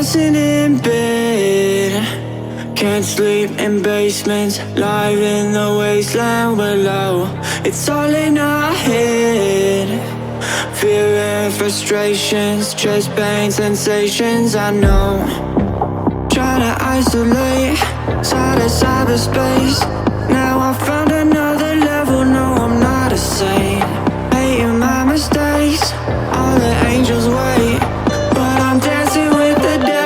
tossing in bed, can't sleep in basements, live in the wasteland below. It's all in our head, fear and frustrations, chest pain sensations, I know. Trying to isolate, side of cyberspace. Now I found another level, no I'm not a saint. Hating my mistakes, all the angels wait, but I'm dancing with the devil.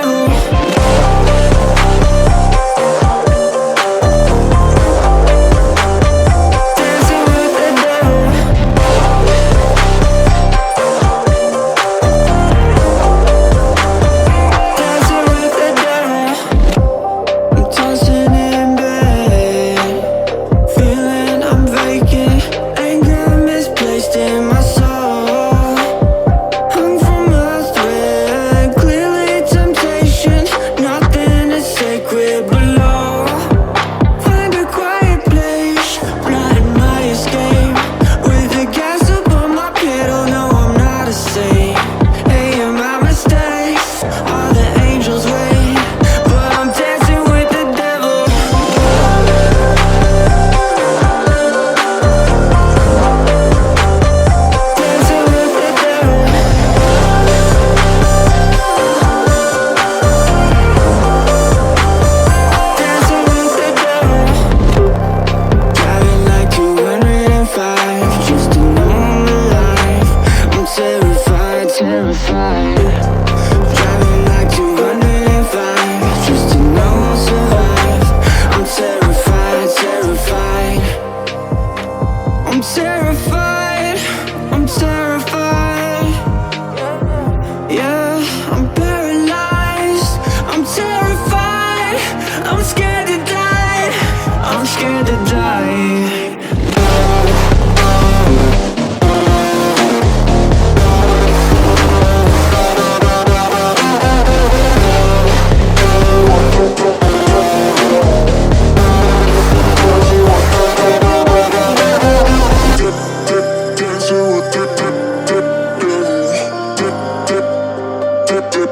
Dancing with the devil. Dancing with the devil. I'm tossing in bed, feeling I'm vacant, anger misplaced in my soul. Hung from a thread, clearly temptation, nothing is sacred below. Find a quiet place, blind my escape, with the gas above my pedal, no I'm not a saint. Hating my mistakes, all the angels wait, but I'm dancing with the devil. Dancing with the devil. Dancing with the devil. Driving like 205, just to know I'm alive. I'm terrified, terrified. Driving like 205, just to know I'll survive. I'm terrified, terrified. I'm terrified, I'm terrified. Yeah, I'm paralyzed, I'm terrified. I'm scared to die, I'm scared to die.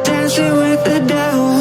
Dancing with the devil.